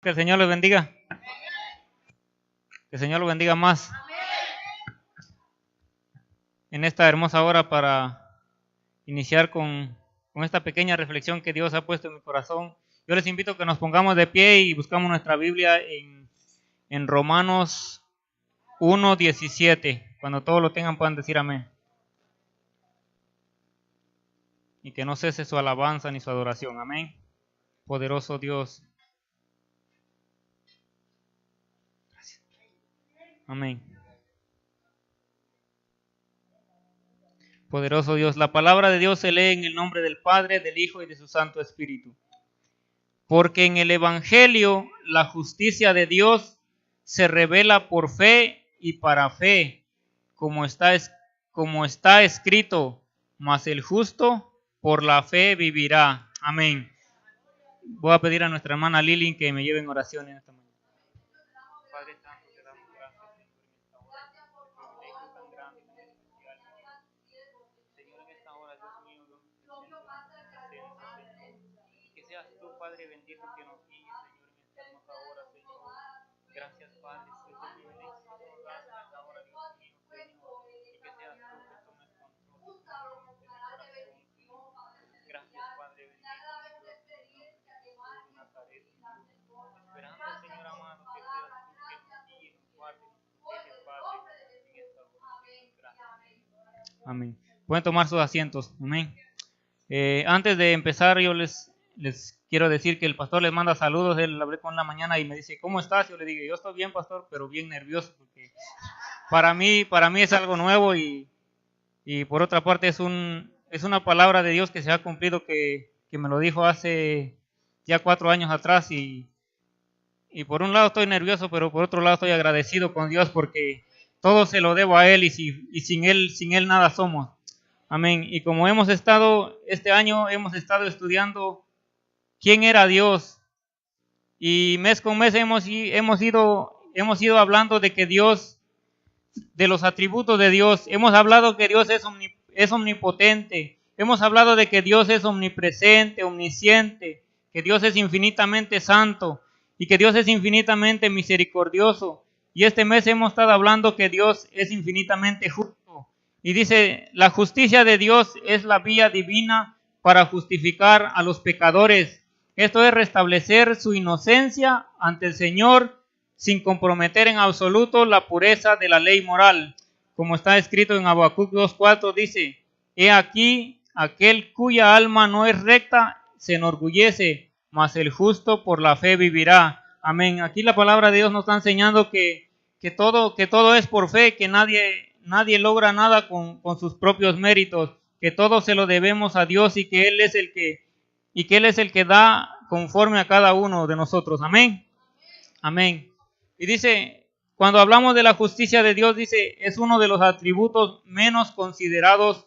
Que el Señor les bendiga. Que el Señor los bendiga más. En esta hermosa hora para iniciar con esta pequeña reflexión que Dios ha puesto en mi corazón. Yo les invito a que nos pongamos de pie y buscamos nuestra Biblia en Romanos 1:17. Cuando todos lo tengan puedan decir amén. Y que no cese su alabanza ni su adoración. Amén. Poderoso Dios. Amén. Poderoso Dios, la palabra de Dios se lee en el nombre del Padre, del Hijo y de su Santo Espíritu. Porque en el Evangelio la justicia de Dios se revela por fe y para fe, como está escrito, mas el justo por la fe vivirá. Amén. Voy a pedir a nuestra hermana Lili que me lleve en oración en esta mañana. Padre Santo, te damos gracias, Señor, en esta hora, Dios mío, Dios mío, que seas tú, Padre bendito, que nos guíe, Señor, en esta hermosa hora, Señor. Gracias, Padre, Señor, en esta hora, Dios mío, Señor, y que seas tú que tomes control, Señor, de mi corazón, Señor. Gracias, Padre bendito, Dios mío, de Nazaret, Señor. Esperando, Señor amado, que seas tú que nos guíe, nos guarde, nos protege, Padre, en esta hora, Señor. Gracias. Amén. Pueden tomar sus asientos. Amén. Antes de empezar, yo les quiero decir que el pastor les manda saludos. Él hablé con la mañana y me dice, ¿cómo estás? Yo le digo, yo estoy bien, pastor, pero bien nervioso, porque para mí es algo nuevo y por otra parte es una palabra de Dios que se ha cumplido, que me lo dijo hace ya 4 años atrás y por un lado estoy nervioso, pero por otro lado estoy agradecido con Dios porque todo se lo debo a Él y sin Él nada somos. Amén. Y como este año hemos estado estudiando quién era Dios, y mes con mes hemos ido hablando de que Dios, de los atributos de Dios. Hemos hablado que Dios es omnipotente. Hemos hablado de que Dios es omnipresente, omnisciente, que Dios es infinitamente santo y que Dios es infinitamente misericordioso. Y este mes hemos estado hablando que Dios es infinitamente justo. Y dice, la justicia de Dios es la vía divina para justificar a los pecadores. Esto es restablecer su inocencia ante el Señor sin comprometer en absoluto la pureza de la ley moral. Como está escrito en Habacuc 2:4, dice, he aquí, aquel cuya alma no es recta se enorgullece, mas el justo por la fe vivirá. Amén. Aquí la palabra de Dios nos está enseñando que todo es por fe, que nadie logra nada con sus propios méritos, que todo se lo debemos a Dios y que Él es el que da conforme a cada uno de nosotros. Amén. Amén. Y dice, cuando hablamos de la justicia de Dios, dice, es uno de los atributos menos considerados,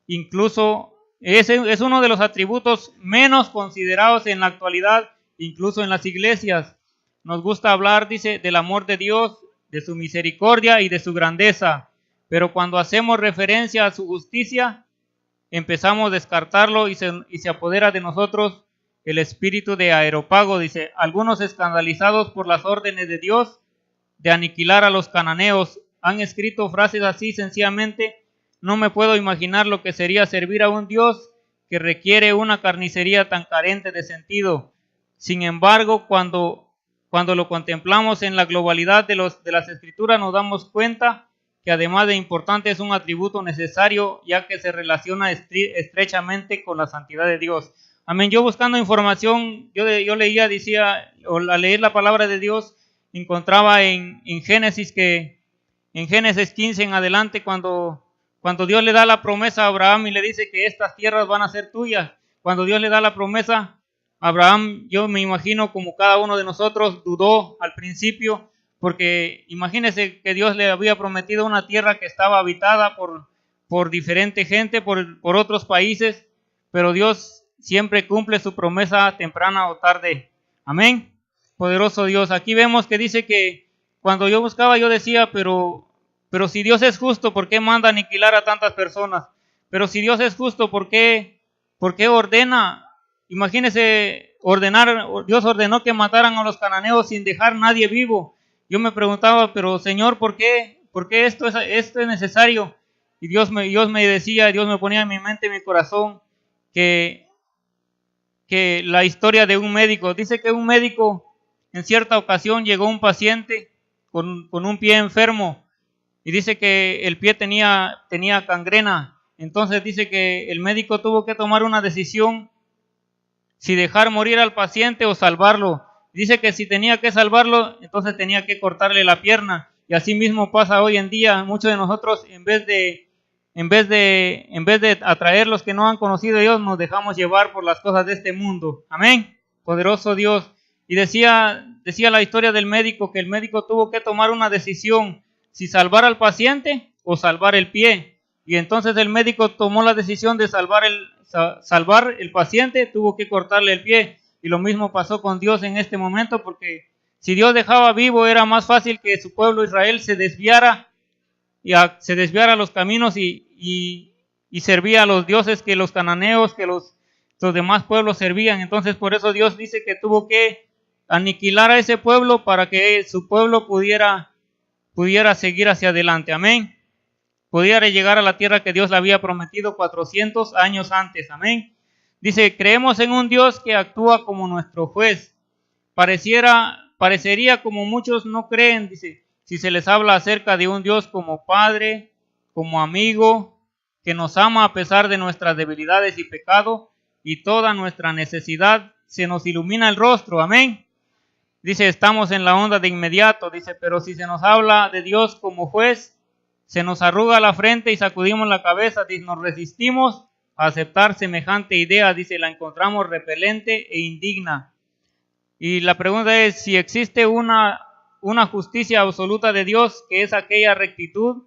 incluso es uno de los atributos menos considerados en la actualidad, incluso en las iglesias. Nos gusta hablar, dice, del amor de Dios, de su misericordia y de su grandeza. Pero cuando hacemos referencia a su justicia, empezamos a descartarlo y se apodera de nosotros el espíritu de Areópago. Dice, algunos escandalizados por las órdenes de Dios de aniquilar a los cananeos han escrito frases así sencillamente: no me puedo imaginar lo que sería servir a un Dios que requiere una carnicería tan carente de sentido. Sin embargo, cuando lo contemplamos en la globalidad de las escrituras, nos damos cuenta que además de importante es un atributo necesario, ya que se relaciona estrechamente con la santidad de Dios. Amén. Yo buscando información, yo leía, decía, o al leer la palabra de Dios, encontraba en Génesis 15 en adelante, cuando Dios le da la promesa a Abraham y le dice que estas tierras van a ser tuyas. Cuando Dios le da la promesa, Abraham, yo me imagino como cada uno de nosotros, dudó al principio, porque imagínese que Dios le había prometido una tierra que estaba habitada por diferente gente, por otros países, pero Dios siempre cumple su promesa temprana o tarde. Amén. Poderoso Dios. Aquí vemos que dice que cuando yo buscaba, yo decía, pero si Dios es justo, ¿por qué manda aniquilar a tantas personas? Pero si Dios es justo, ¿por qué ordena? Imagínese Dios ordenó que mataran a los cananeos sin dejar nadie vivo. Yo me preguntaba, pero Señor, ¿por qué? ¿Por qué esto es necesario? Y Dios me decía, Dios me ponía en mi mente, en mi corazón, que la historia de un médico, dice que un médico en cierta ocasión llegó un paciente con un pie enfermo y dice que el pie tenía gangrena. Entonces dice que el médico tuvo que tomar una decisión si dejar morir al paciente o salvarlo. Dice que si tenía que salvarlo, entonces tenía que cortarle la pierna. Y así mismo pasa hoy en día. Muchos de nosotros, en vez de atraer los que no han conocido a Dios, nos dejamos llevar por las cosas de este mundo. Amén. Poderoso Dios. Y decía la historia del médico, que el médico tuvo que tomar una decisión, si salvar al paciente o salvar el pie. Y entonces el médico tomó la decisión de salvar el paciente, tuvo que cortarle el pie. Y lo mismo pasó con Dios en este momento, porque si Dios dejaba vivo, era más fácil que su pueblo Israel se desviara a los caminos y servía a los dioses que los cananeos, que los demás pueblos servían. Entonces por eso Dios dice que tuvo que aniquilar a ese pueblo para que su pueblo pudiera seguir hacia adelante. Amén. Pudiera llegar a la tierra que Dios le había prometido 400 años antes. Amén. Dice, creemos en un Dios que actúa como nuestro juez. Parecería como muchos no creen, dice, si se les habla acerca de un Dios como Padre, como amigo, que nos ama a pesar de nuestras debilidades y pecado y toda nuestra necesidad, se nos ilumina el rostro. Amén. Dice, estamos en la onda de inmediato, dice, pero si se nos habla de Dios como juez, se nos arruga la frente y sacudimos la cabeza, dice, nos resistimos a aceptar semejante idea, dice, la encontramos repelente e indigna. Y la pregunta es, si existe una justicia absoluta de Dios, que es aquella rectitud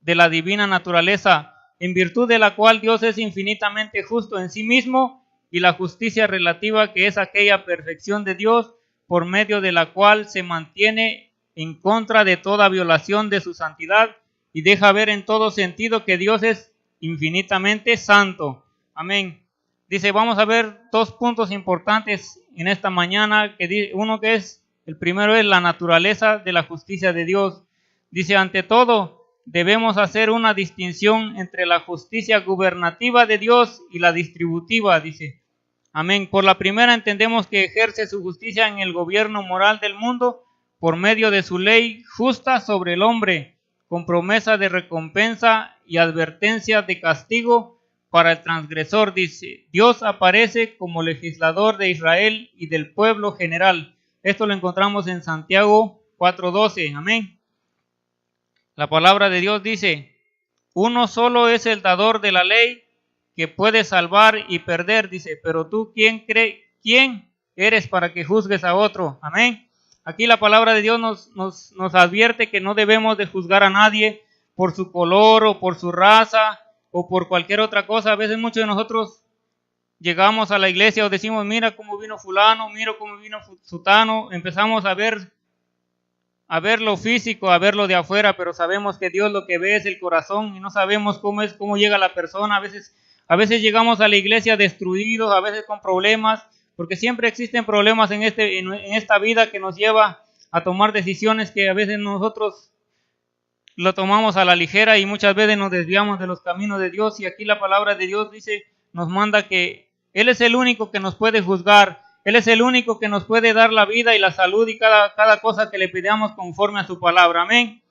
de la divina naturaleza, en virtud de la cual Dios es infinitamente justo en sí mismo, y la justicia relativa, que es aquella perfección de Dios, por medio de la cual se mantiene en contra de toda violación de su santidad, y deja ver en todo sentido que Dios es infinitamente santo. Amén. Dice, vamos a ver dos puntos importantes en esta mañana. El primero es la naturaleza de la justicia de Dios. Dice, ante todo, debemos hacer una distinción entre la justicia gubernativa de Dios y la distributiva, dice. Amén. Por la primera entendemos que ejerce su justicia en el gobierno moral del mundo por medio de su ley justa sobre el hombre, con promesa de recompensa y advertencia de castigo para el transgresor. Dice, Dios aparece como legislador de Israel y del pueblo general. Esto lo encontramos en Santiago 4:12. Amén. La palabra de Dios dice, uno solo es el dador de la ley, que puede salvar y perder, dice, pero tú, ¿quién eres para que juzgues a otro? Amén. Aquí la palabra de Dios nos advierte que no debemos de juzgar a nadie por su color o por su raza o por cualquier otra cosa. A veces muchos de nosotros llegamos a la iglesia o decimos, mira cómo vino fulano, mira cómo vino sutano. Empezamos a ver lo físico, a ver lo de afuera, pero sabemos que Dios lo que ve es el corazón y no sabemos cómo llega la persona. A veces llegamos a la iglesia destruidos, a veces con problemas, porque siempre existen problemas en esta vida que nos lleva a tomar decisiones que a veces nosotros lo tomamos a la ligera y muchas veces nos desviamos de los caminos de Dios. Y aquí la palabra de Dios dice, nos manda que Él es el único que nos puede juzgar, Él es el único que nos puede dar la vida y la salud y cada cosa que le pidamos conforme a su palabra. Amén.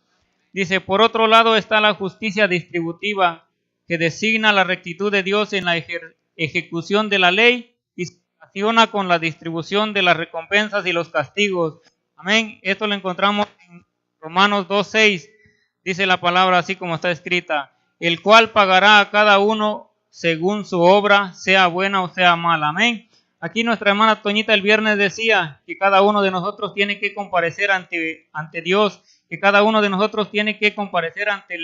Dice, por otro lado está la justicia distributiva, que designa la rectitud de Dios en la ejecución de la ley y se relaciona con la distribución de las recompensas y los castigos. Amén. Esto lo encontramos en Romanos 2:6. Dice la palabra así como está escrita, el cual pagará a cada uno según su obra, sea buena o sea mala. Amén. Aquí nuestra hermana Toñita el viernes decía que cada uno de nosotros tiene que comparecer ante Dios, que cada uno de nosotros tiene que comparecer ante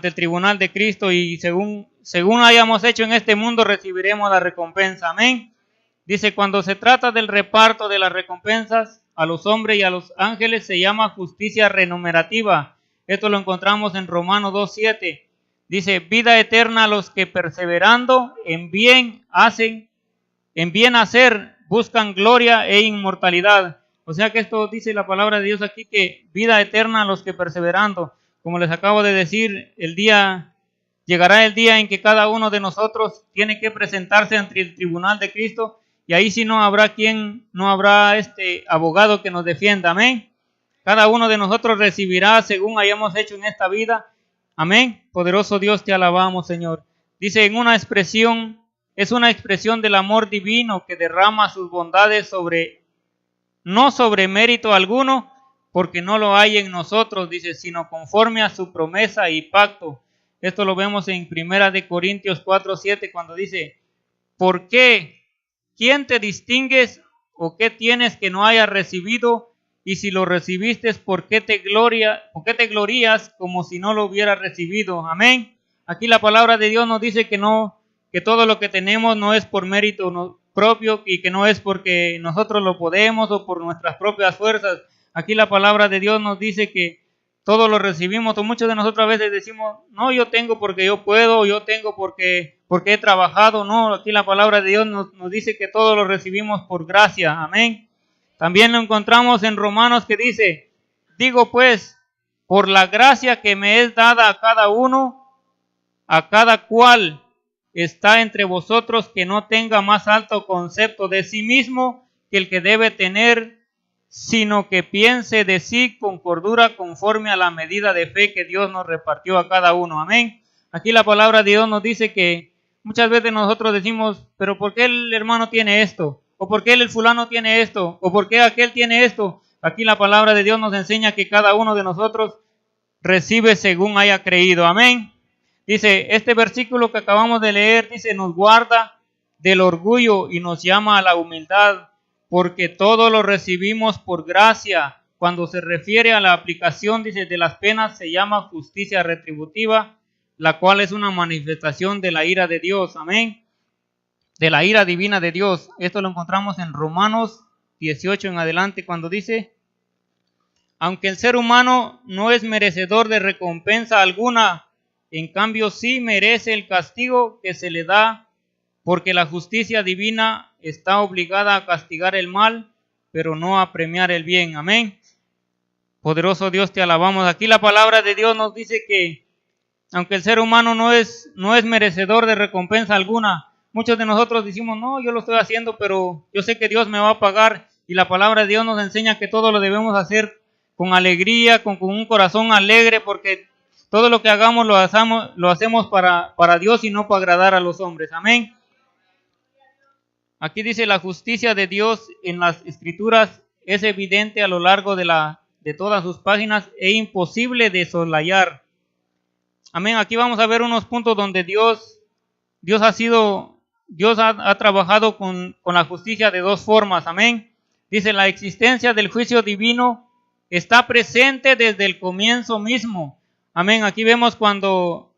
el tribunal de Cristo y según hayamos hecho en este mundo recibiremos la recompensa. Amén. Dice, cuando se trata del reparto de las recompensas a los hombres y a los ángeles se llama justicia renumerativa. Esto lo encontramos en Romanos 2:7. Dice, vida eterna a los que perseverando en bien hacer buscan gloria e inmortalidad. O sea que esto dice la palabra de Dios aquí, que vida eterna a los que perseverando. Como les acabo de decir, llegará el día en que cada uno de nosotros tiene que presentarse ante el tribunal de Cristo, y ahí sí no habrá abogado que nos defienda. Amén. Cada uno de nosotros recibirá según hayamos hecho en esta vida. Amén. Poderoso Dios, te alabamos, Señor. Dice es una expresión del amor divino que derrama sus bondades no sobre mérito alguno, porque no lo hay en nosotros, dice, sino conforme a su promesa y pacto. Esto lo vemos en 1 Corintios 4:7, cuando dice, ¿por qué? ¿Quién te distingues o qué tienes que no hayas recibido? Y si lo recibiste, ¿por qué te glorías como si no lo hubieras recibido? Amén. Aquí la palabra de Dios nos dice que todo lo que tenemos no es por mérito propio y que no es porque nosotros lo podemos o por nuestras propias fuerzas. Aquí la palabra de Dios nos dice que todo lo recibimos, o muchos de nosotros a veces decimos, no, yo tengo porque yo puedo, yo tengo porque he trabajado. No, aquí la palabra de Dios nos dice que todo lo recibimos por gracia. Amén. También lo encontramos en Romanos, que dice, digo pues, por la gracia que me es dada a cada uno, a cada cual está entre vosotros, que no tenga más alto concepto de sí mismo que el que debe tener, sino que piense de sí con cordura, conforme a la medida de fe que Dios nos repartió a cada uno. Amén. Aquí la palabra de Dios nos dice que muchas veces nosotros decimos, pero ¿por qué el hermano tiene esto? ¿O por qué el fulano tiene esto? ¿O por qué aquel tiene esto? Aquí la palabra de Dios nos enseña que cada uno de nosotros recibe según haya creído. Amén. Dice, este versículo que acabamos de leer, dice, nos guarda del orgullo y nos llama a la humildad, porque todo lo recibimos por gracia. Cuando se refiere a la aplicación, dice, de las penas, se llama justicia retributiva, la cual es una manifestación de la ira de Dios. Amén. De la ira divina de Dios. Esto lo encontramos en Romanos 18 en adelante, cuando dice, aunque el ser humano no es merecedor de recompensa alguna, en cambio sí merece el castigo que se le da, porque la justicia divina está obligada a castigar el mal, pero no a premiar el bien. Amén. Poderoso Dios, te alabamos. Aquí la palabra de Dios nos dice que aunque el ser humano no es merecedor de recompensa alguna, muchos de nosotros decimos, no, yo lo estoy haciendo, pero yo sé que Dios me va a pagar. Y la palabra de Dios nos enseña que todo lo debemos hacer con alegría, con un corazón alegre, porque todo lo que hagamos lo hacemos para Dios y no para agradar a los hombres. Amén. Aquí dice, la justicia de Dios en las Escrituras es evidente a lo largo de todas sus páginas e imposible de soslayar. Amén. Aquí vamos a ver unos puntos donde Dios ha trabajado con la justicia de dos formas. Amén. Dice, la existencia del juicio divino está presente desde el comienzo mismo. Amén. Aquí vemos cuando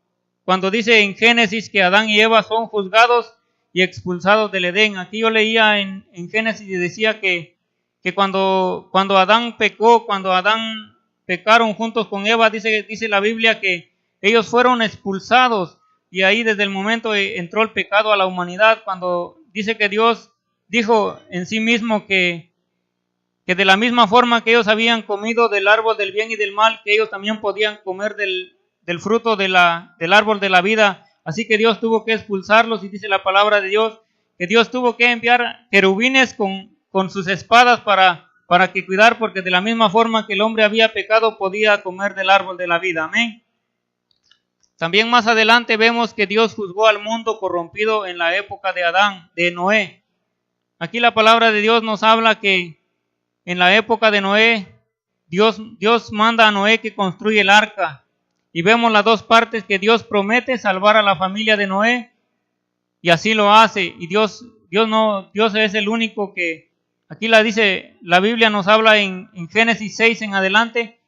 dice en Génesis que Adán y Eva son juzgados y expulsados del Edén. Aquí yo leía en Génesis y decía que cuando Adán pecó, cuando Adán pecaron juntos con Eva, dice la Biblia que ellos fueron expulsados, y ahí desde el momento entró el pecado a la humanidad, cuando dice que Dios dijo en sí mismo que de la misma forma que ellos habían comido del árbol del bien y del mal, que ellos también podían comer del fruto del árbol de la vida. Así que Dios tuvo que expulsarlos, y dice la palabra de Dios que Dios tuvo que enviar querubines con sus espadas para que cuidar, porque de la misma forma que el hombre había pecado, podía comer del árbol de la vida. Amén. También más adelante vemos que Dios juzgó al mundo corrompido en la época de Noé. Aquí la palabra de Dios nos habla que en la época de Noé, Dios manda a Noé que construya el arca. Y vemos las dos partes, que Dios promete salvar a la familia de Noé, y así lo hace. Y Dios es el único que, aquí la Biblia nos habla en Génesis 6 en adelante,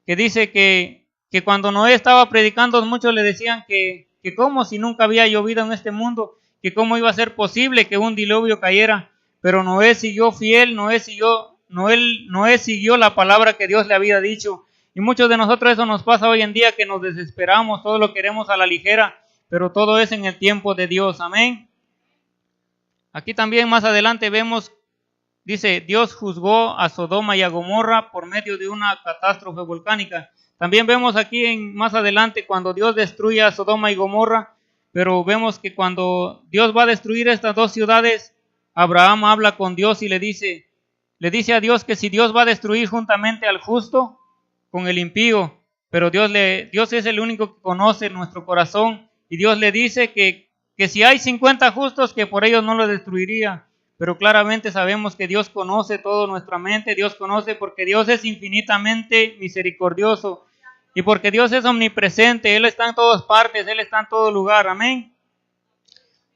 que dice que cuando Noé estaba predicando, muchos le decían que cómo, si nunca había llovido en este mundo, que cómo iba a ser posible que un diluvio cayera. Pero Noé siguió fiel, Noé siguió la palabra que Dios le había dicho. Y muchos de nosotros eso nos pasa hoy en día, que nos desesperamos, todo lo queremos a la ligera, pero todo es en el tiempo de Dios. Amén. Aquí también más adelante vemos dice, Dios juzgó a Sodoma y a Gomorra por medio de una catástrofe volcánica. También vemos aquí más adelante cuando Dios destruye a Sodoma y Gomorra, pero vemos que cuando Dios va a destruir estas dos ciudades, Abraham habla con Dios y le dice a Dios que si Dios va a destruir juntamente al justo con el impío, pero Dios es el único que conoce nuestro corazón, y Dios le dice que si hay 50 justos, que por ellos no lo destruiría. Pero claramente sabemos que Dios conoce toda nuestra mente, Dios conoce porque Dios es infinitamente misericordioso y porque Dios es omnipresente, Él está en todas partes, Él está en todo lugar, amén.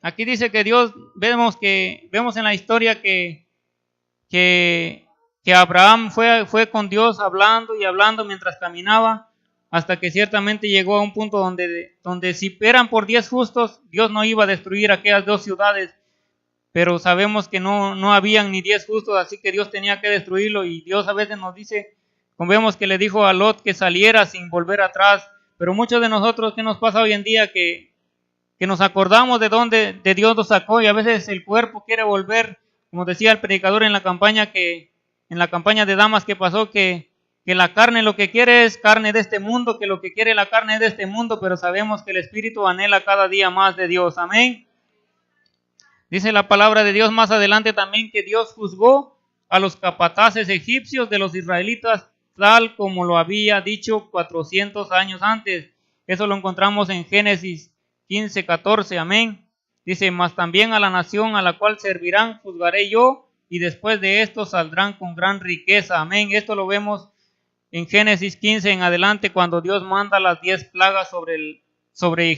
Aquí dice que Dios, vemos en la historia que Abraham fue con Dios hablando y hablando mientras caminaba, hasta que ciertamente llegó a un punto donde si eran por 10 justos, Dios no iba a destruir aquellas dos ciudades. Pero sabemos que no habían ni 10 justos, así que Dios tenía que destruirlo. Y Dios a veces nos dice, como vemos que le dijo a Lot que saliera sin volver atrás. Pero muchos de nosotros, ¿qué nos pasa hoy en día? Que nos acordamos de dónde de Dios nos sacó, y a veces el cuerpo quiere volver, como decía el predicador en la campaña de damas que pasó, que la carne lo que quiere es carne de este mundo, que lo que quiere la carne es de este mundo, pero sabemos que el espíritu anhela cada día más de Dios, amén. Dice la palabra de Dios más adelante también que Dios juzgó a los capataces egipcios de los israelitas tal como lo había dicho 400 años antes. Eso lo encontramos en Génesis 15:14, amén. Dice, mas también a la nación a la cual servirán juzgaré yo, y después de esto saldrán con gran riqueza, amén. Esto lo vemos en Génesis 15 en adelante, cuando Dios manda las 10 plagas sobre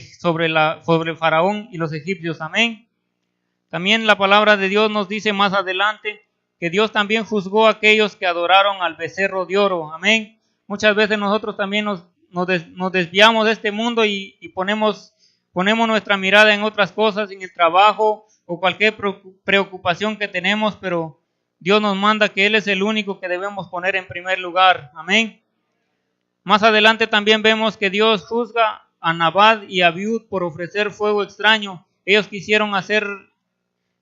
Faraón y los egipcios, amén. También la palabra de Dios nos dice más adelante que Dios también juzgó a aquellos que adoraron al becerro de oro. Amén. Muchas veces nosotros también nos desviamos de este mundo y ponemos nuestra mirada en otras cosas, en el trabajo o cualquier preocupación que tenemos, pero Dios nos manda que Él es el único que debemos poner en primer lugar. Amén. Más adelante también vemos que Dios juzga a Nabal y a Abiud por ofrecer fuego extraño. Ellos quisieron hacer...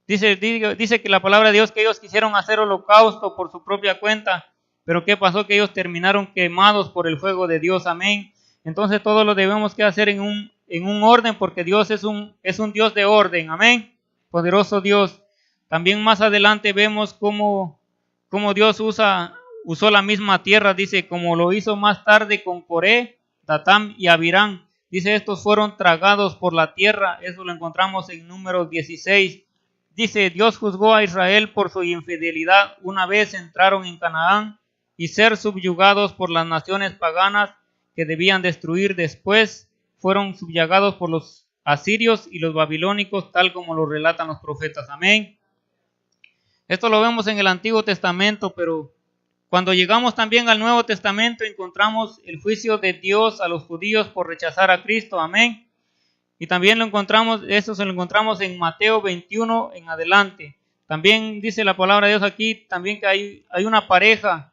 Dice que la palabra de Dios que ellos quisieron hacer holocausto por su propia cuenta, pero ¿qué pasó? Que ellos terminaron quemados por el fuego de Dios, amén. Entonces todo lo debemos que hacer en un orden, porque Dios es un Dios de orden, amén. Poderoso Dios. También más adelante vemos cómo Dios usó la misma tierra, dice, como lo hizo más tarde con Coré, Datam y Abirán. Dice, estos fueron tragados por la tierra, eso lo encontramos en Números 16. Dice, Dios juzgó a Israel por su infidelidad. Una vez entraron en Canaán y ser subyugados por las naciones paganas que debían destruir. Después fueron subyugados por los asirios y los babilónicos, tal como lo relatan los profetas. Amén. Esto lo vemos en el Antiguo Testamento, pero cuando llegamos también al Nuevo Testamento encontramos el juicio de Dios a los judíos por rechazar a Cristo. Amén. Y también eso se lo encontramos en Mateo 21 en adelante. También dice la palabra de Dios aquí, también que hay una pareja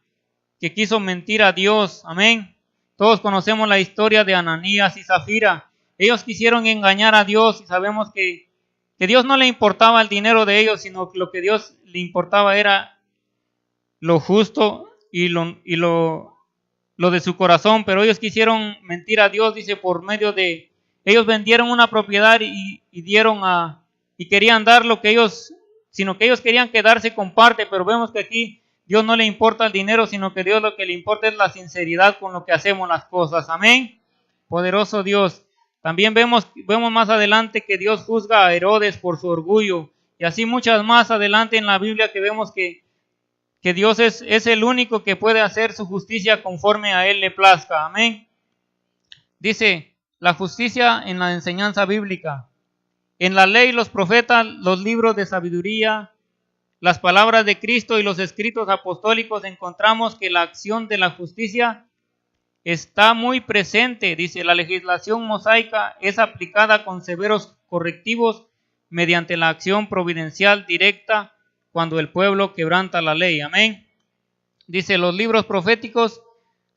que quiso mentir a Dios. Amén. Todos conocemos la historia de Ananías y Zafira. Ellos quisieron engañar a Dios, y sabemos que Dios no le importaba el dinero de ellos, sino que lo que Dios le importaba era lo justo y lo de su corazón. Pero ellos quisieron mentir a Dios, dice, por medio de... Ellos vendieron una propiedad y querían dar lo que ellos, sino que ellos querían quedarse con parte, pero vemos que aquí Dios no le importa el dinero, sino que Dios lo que le importa es la sinceridad con lo que hacemos las cosas. Amén. Poderoso Dios. También vemos más adelante que Dios juzga a Herodes por su orgullo, y así muchas más adelante en la Biblia que vemos que Dios es el único que puede hacer su justicia conforme a Él le plazca. Amén. Dice, la justicia en la enseñanza bíblica. En la ley, los profetas, los libros de sabiduría, las palabras de Cristo y los escritos apostólicos encontramos que la acción de la justicia está muy presente. Dice, la legislación mosaica es aplicada con severos correctivos mediante la acción providencial directa cuando el pueblo quebranta la ley. Amén. Dice, los libros proféticos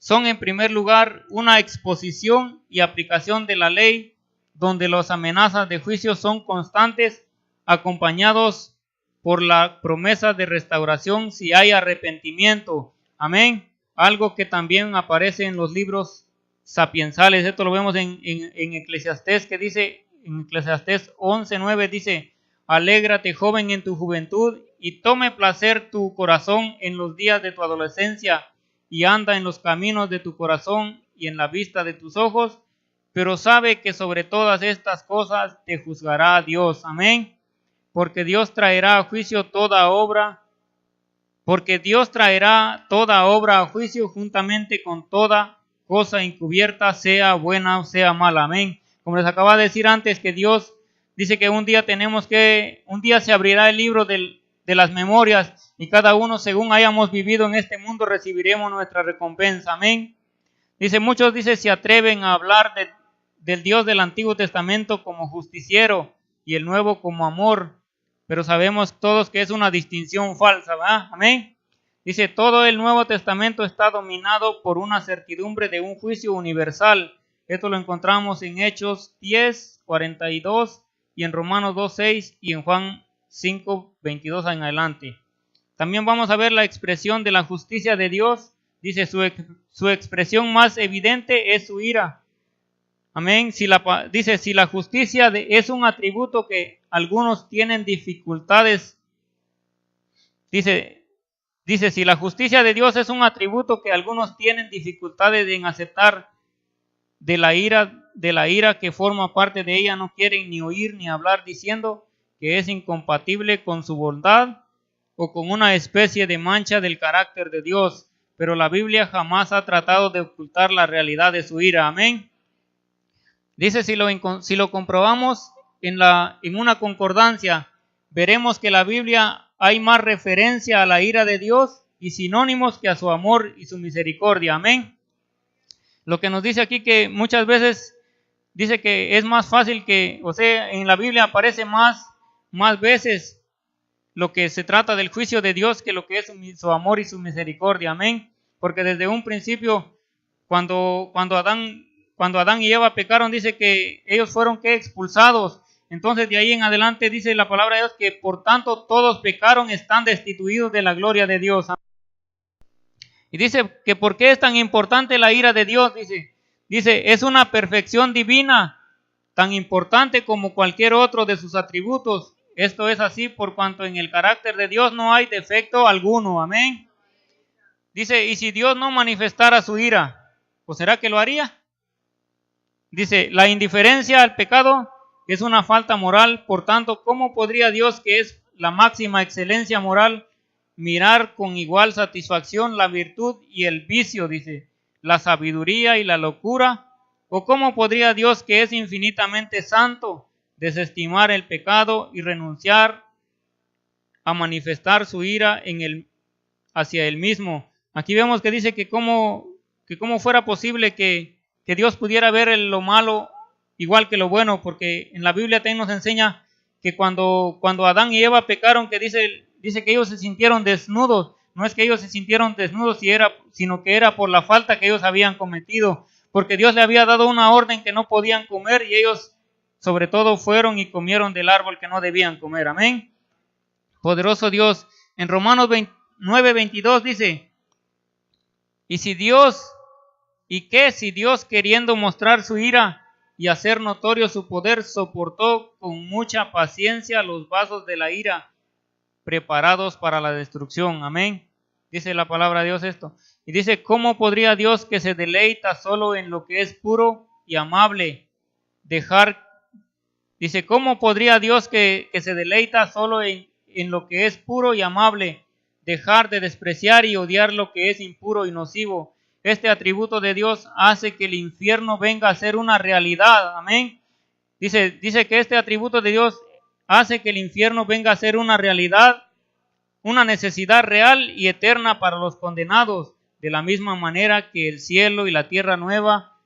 son en primer lugar una exposición y aplicación de la ley, donde las amenazas de juicio son constantes, acompañados por la promesa de restauración si hay arrepentimiento. Amén. Algo que también aparece en los libros sapiensales. Esto lo vemos en Eclesiastés, que dice, en Eclesiastés 11:9 dice: alégrate, joven, en tu juventud, y tome placer tu corazón en los días de tu adolescencia, y anda en los caminos de tu corazón y en la vista de tus ojos, pero sabe que sobre todas estas cosas te juzgará Dios. Amén. Porque Dios traerá a juicio toda obra, a juicio juntamente con toda cosa encubierta, sea buena o sea mala. Amén. Como les acaba de decir antes, que Dios dice que un día se abrirá el libro de las memorias, y cada uno, según hayamos vivido en este mundo, recibiremos nuestra recompensa. Amén. Muchos se atreven a hablar del Dios del Antiguo Testamento como justiciero y el Nuevo como amor, pero sabemos todos que es una distinción falsa, ¿verdad? Amén. Todo el Nuevo Testamento está dominado por una certidumbre de un juicio universal. Esto lo encontramos en Hechos 10:42 y en Romanos 2:6 y en Juan 5:22 en adelante. También vamos a ver la expresión de la justicia de Dios. Su expresión más evidente es su ira. Amén. Si la justicia es un atributo que algunos tienen dificultades, si la justicia de Dios es un atributo que algunos tienen dificultades en aceptar, de la ira que forma parte de ella, no quieren ni oír ni hablar, diciendo que es incompatible con su bondad o con una especie de mancha del carácter de Dios. Pero la Biblia jamás ha tratado de ocultar la realidad de su ira. Amén. Si lo comprobamos en una concordancia, veremos que en la Biblia hay más referencia a la ira de Dios y sinónimos que a su amor y su misericordia. Amén. Lo que nos dice aquí, que muchas veces dice que es más fácil en la Biblia aparece más veces lo que se trata del juicio de Dios que lo que es su amor y su misericordia. Amén. Porque desde un principio, cuando Adán y Eva pecaron, dice que ellos fueron expulsados. Entonces de ahí en adelante dice la palabra de Dios que por tanto todos pecaron, están destituidos de la gloria de Dios. Y dice que ¿por qué es tan importante la ira de Dios? Dice, es una perfección divina, tan importante como cualquier otro de sus atributos. Esto es así por cuanto en el carácter de Dios no hay defecto alguno. Amén. Dice, y si Dios no manifestara su ira, ¿pues será que lo haría? Dice, la indiferencia al pecado es una falta moral. Por tanto, ¿cómo podría Dios, que es la máxima excelencia moral, mirar con igual satisfacción la virtud y el vicio, la sabiduría y la locura? ¿O cómo podría Dios, que es infinitamente santo, desestimar el pecado y renunciar a manifestar su ira hacia él mismo? Aquí vemos que dice que cómo fuera posible que Dios pudiera ver lo malo igual que lo bueno, porque en la Biblia también nos enseña que cuando Adán y Eva pecaron, que dice que ellos se sintieron desnudos. No es que ellos se sintieron desnudos, sino que era por la falta que ellos habían cometido, porque Dios le había dado una orden que no podían comer y ellos sobre todo fueron y comieron del árbol que no debían comer. Amén. Poderoso Dios. En Romanos 9:22 dice, si Dios, queriendo mostrar su ira y hacer notorio su poder, soportó con mucha paciencia los vasos de la ira preparados para la destrucción. Amén. Dice la palabra de Dios esto. Y dice, ¿cómo podría Dios, que se deleita solo en lo que es puro y amable, ¿cómo podría Dios, que se deleita solo en lo que es puro y amable, dejar de despreciar y odiar lo que es impuro y nocivo? Este atributo de Dios hace que el infierno venga a ser una realidad. Amén. Dice que este atributo de Dios hace que el infierno venga a ser una realidad, una necesidad real y eterna para los condenados, de la misma manera que el cielo y la tierra nueva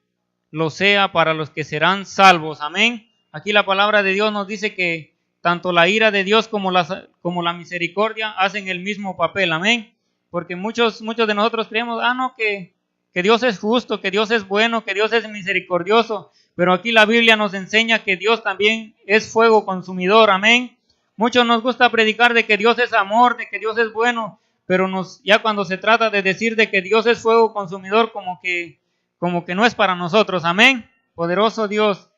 lo sea para los que serán salvos. Amén. Aquí la palabra de Dios nos dice que tanto la ira de Dios como la misericordia hacen el mismo papel. Amén. Porque muchos de nosotros creemos, que Dios es justo, que Dios es bueno, que Dios es misericordioso. Pero aquí la Biblia nos enseña que Dios también es fuego consumidor. Amén. Muchos nos gusta predicar de que Dios es amor, de que Dios es bueno, pero ya cuando se trata de decir de que Dios es fuego consumidor, como que no es para nosotros. Amén. Poderoso Dios.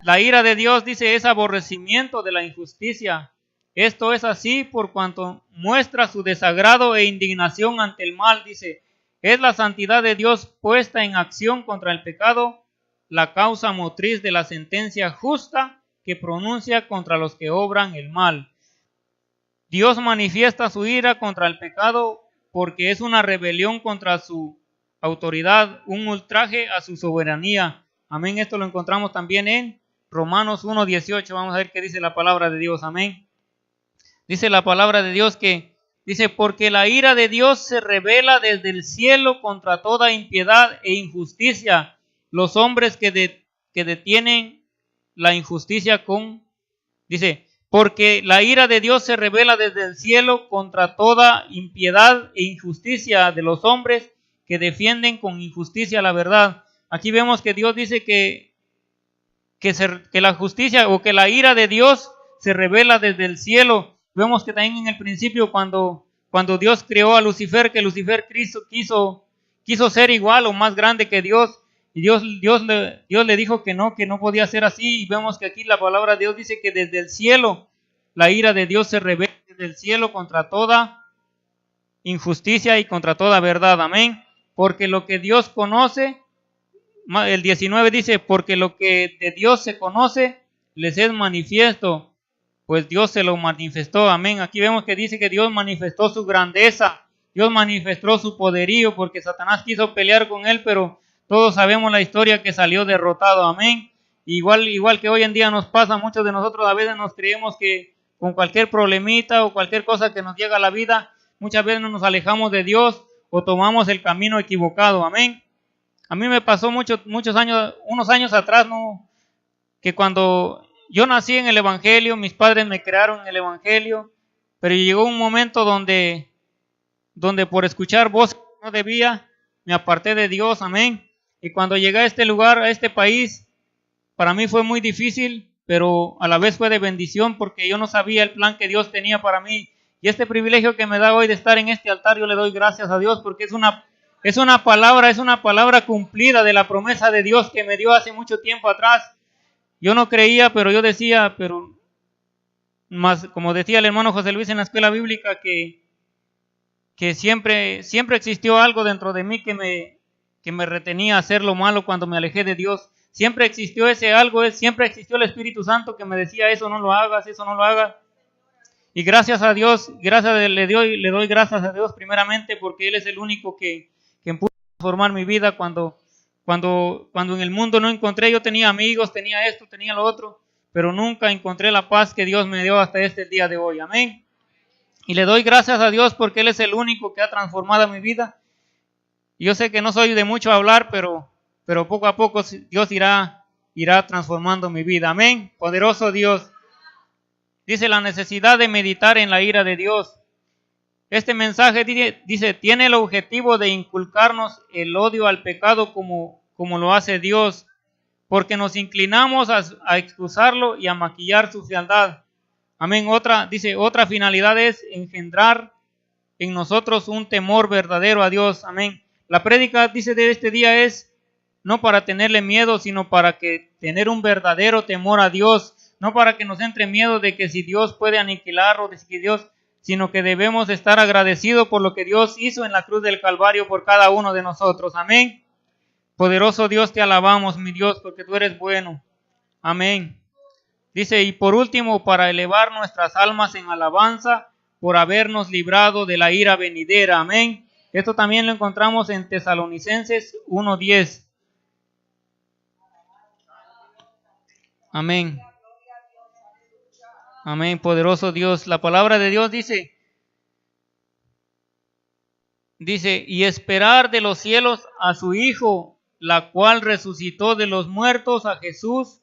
La ira de Dios, dice, es aborrecimiento de la injusticia. Esto es así por cuanto muestra su desagrado e indignación ante el mal, dice. Es la santidad de Dios puesta en acción contra el pecado, la causa motriz de la sentencia justa que pronuncia contra los que obran el mal. Dios manifiesta su ira contra el pecado porque es una rebelión contra su autoridad, un ultraje a su soberanía. Amén. Esto lo encontramos también en Romanos 1:18. Vamos a ver qué dice la palabra de Dios. Amén. Dice la palabra de Dios que dice, porque la ira de Dios se revela desde el cielo contra toda impiedad e injusticia. Los hombres que detienen la injusticia dice, porque la ira de Dios se revela desde el cielo contra toda impiedad e injusticia de los hombres que defienden con injusticia la verdad. Aquí vemos que Dios dice que la justicia o que la ira de Dios se revela desde el cielo. Vemos que también en el principio cuando Dios creó a Lucifer, que Lucifer quiso ser igual o más grande que Dios. Y Dios le dijo que no podía ser así. Y vemos que aquí la palabra de Dios dice que desde el cielo la ira de Dios se revela desde el cielo contra toda injusticia y contra toda verdad. Amén. Porque lo que Dios conoce, el 19 dice, porque lo que de Dios se conoce les es manifiesto, pues Dios se lo manifestó. Amén. Aquí vemos que dice que Dios manifestó su grandeza, Dios manifestó su poderío, porque Satanás quiso pelear con él, pero todos sabemos la historia que salió derrotado. Amén. Igual que hoy en día nos pasa, muchos de nosotros a veces nos creemos que con cualquier problemita o cualquier cosa que nos llega a la vida, muchas veces nos alejamos de Dios o tomamos el camino equivocado. Amén. A mí me pasó unos años atrás, que cuando yo nací en el Evangelio, mis padres me crearon en el Evangelio, pero llegó un momento donde por escuchar voces que no debía, me aparté de Dios. Amén. Y cuando llegué a este lugar, a este país, para mí fue muy difícil, pero a la vez fue de bendición porque yo no sabía el plan que Dios tenía para mí. Y este privilegio que me da hoy de estar en este altar, yo le doy gracias a Dios porque es una palabra cumplida de la promesa de Dios que me dio hace mucho tiempo atrás. Yo no creía, pero yo decía, pero más, como decía el hermano José Luis en la escuela bíblica, que siempre existió algo dentro de mí que me retenía a hacer lo malo cuando me alejé de Dios. Siempre existió ese algo, siempre existió el Espíritu Santo que me decía, eso no lo hagas, eso no lo hagas. Y gracias a Dios, le doy gracias a Dios primeramente porque Él es el único que pudo transformar mi vida cuando en el mundo no encontré. Yo tenía amigos, tenía esto, tenía lo otro, pero nunca encontré la paz que Dios me dio hasta el día de hoy. Amén. Y le doy gracias a Dios porque Él es el único que ha transformado mi vida. Y yo sé que no soy de mucho hablar, pero poco a poco Dios irá transformando mi vida. Amén. Poderoso Dios. Dice la necesidad de meditar en la ira de Dios. Este mensaje dice, tiene el objetivo de inculcarnos el odio al pecado como lo hace Dios, porque nos inclinamos a excusarlo y a maquillar su fealdad. Amén. Otra finalidad es engendrar en nosotros un temor verdadero a Dios. Amén. La prédica, dice, de este día es no para tenerle miedo, sino para tener un verdadero temor a Dios. No para que nos entre miedo de que si Dios puede aniquilar o de que sino que debemos estar agradecidos por lo que Dios hizo en la cruz del Calvario por cada uno de nosotros. Amén. Poderoso Dios, te alabamos, mi Dios, porque tú eres bueno. Amén. Dice, y por último, para elevar nuestras almas en alabanza por habernos librado de la ira venidera. Amén. Esto también lo encontramos en Tesalonicenses 1:10. Amén. Amén, poderoso Dios. La palabra de Dios dice, y esperar de los cielos a su Hijo, la cual resucitó de los muertos, a Jesús,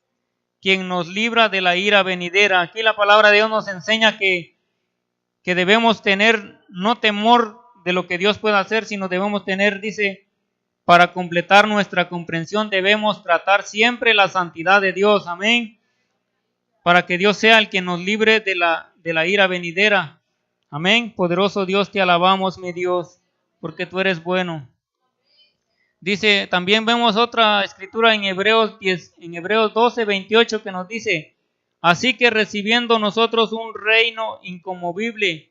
quien nos libra de la ira venidera. Aquí la palabra de Dios nos enseña que debemos tener no temor de lo que Dios pueda hacer, sino debemos tener, dice, para completar nuestra comprensión, debemos tratar siempre la santidad de Dios. Amén. para que Dios sea el que nos libre de la ira venidera. Amén. Poderoso Dios, te alabamos, mi Dios, porque tú eres bueno. Dice, también vemos otra escritura en Hebreos 12, 28, que nos dice: así que recibiendo nosotros un reino inconmovible,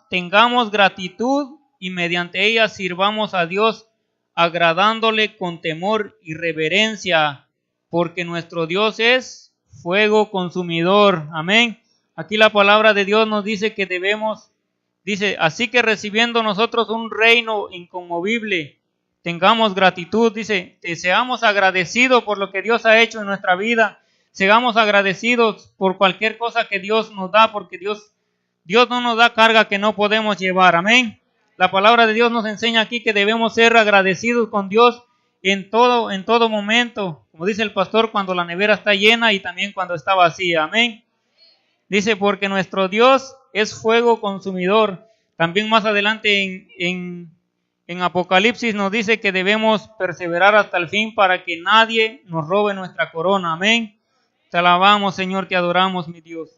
tengamos gratitud y mediante ella sirvamos a Dios, agradándole con temor y reverencia, porque nuestro Dios es fuego consumidor. Amén. Aquí la palabra de Dios nos dice que dice, así que recibiendo nosotros un reino inconmovible, tengamos gratitud, dice, seamos agradecidos por lo que Dios ha hecho en nuestra vida, seamos agradecidos por cualquier cosa que Dios nos da, porque Dios no nos da carga que no podemos llevar. Amén. La palabra de Dios nos enseña aquí que debemos ser agradecidos con Dios en todo momento, como dice el pastor, cuando la nevera está llena y también cuando está vacía. Amén. Dice, porque nuestro Dios es fuego consumidor. También más adelante en Apocalipsis nos dice que debemos perseverar hasta el fin para que nadie nos robe nuestra corona. Amén. Te alabamos, Señor, te adoramos, mi Dios.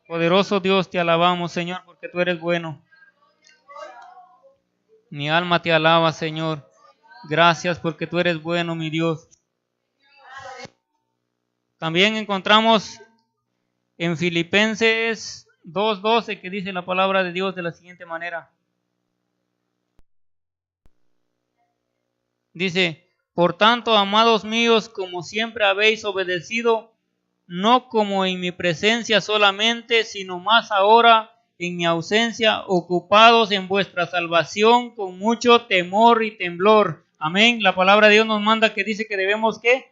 Poderoso Dios, te alabamos, Señor, porque tú eres bueno. Mi alma te alaba, Señor. Gracias porque tú eres bueno, mi Dios. También encontramos en Filipenses 2:12 que dice la palabra de Dios de la siguiente manera. Dice, por tanto, amados míos, como siempre habéis obedecido, no como en mi presencia solamente, sino más ahora en mi ausencia, ocupados en vuestra salvación con mucho temor y temblor. Amén. La palabra de Dios nos manda que dice que debemos, ¿qué?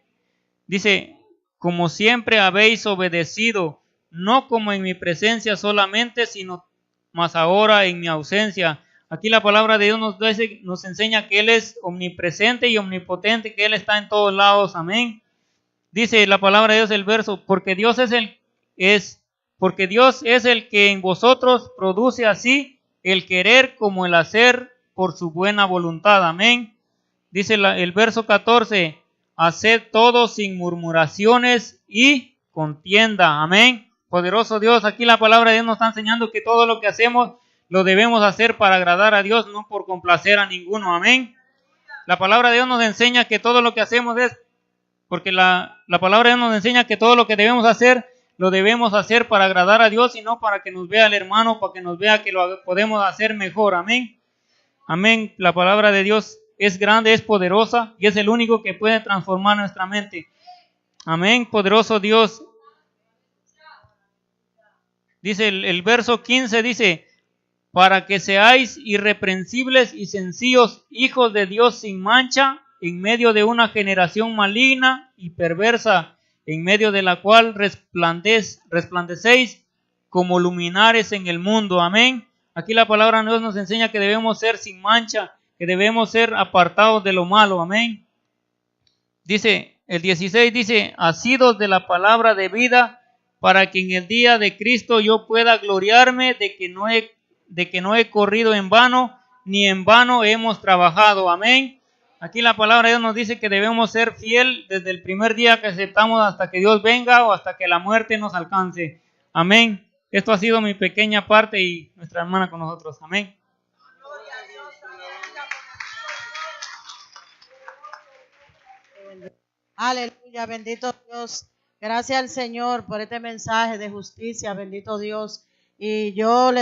Dice, como siempre habéis obedecido, no como en mi presencia solamente, sino más ahora en mi ausencia. Aquí la palabra de Dios nos enseña que Él es omnipresente y omnipotente, que Él está en todos lados. Amén. Dice la palabra de Dios, el verso, porque Dios es el que en vosotros produce así el querer como el hacer por su buena voluntad. Amén. Dice el verso 14, haced todo sin murmuraciones y contienda. Amén. Poderoso Dios, aquí la palabra de Dios nos está enseñando que todo lo que hacemos lo debemos hacer para agradar a Dios, no por complacer a ninguno. Amén. La palabra de Dios nos enseña que todo lo que hacemos es, porque la palabra de Dios nos enseña que todo lo que debemos hacer, lo debemos hacer para agradar a Dios y no para que nos vea el hermano, para que nos vea que lo podemos hacer mejor. Amén. Amén. La palabra de Dios es grande, es poderosa y es el único que puede transformar nuestra mente. Amén. Poderoso Dios. Dice el verso 15, dice, para que seáis irreprensibles y sencillos, hijos de Dios sin mancha, en medio de una generación maligna y perversa, en medio de la cual resplandecéis como luminares en el mundo. Amén. Aquí la palabra de Dios nos enseña que debemos ser sin mancha, que debemos ser apartados de lo malo. Amén. Dice, el 16 dice, asidos de la palabra de vida, para que en el día de Cristo yo pueda gloriarme de que no he corrido en vano, ni en vano hemos trabajado. Amén. Aquí la palabra de Dios nos dice que debemos ser fiel desde el primer día que aceptamos hasta que Dios venga o hasta que la muerte nos alcance. Amén. Esto ha sido mi pequeña parte y nuestra hermana con nosotros. Amén. Aleluya, bendito Dios. Gracias al Señor por este mensaje de justicia, bendito Dios. Y yo le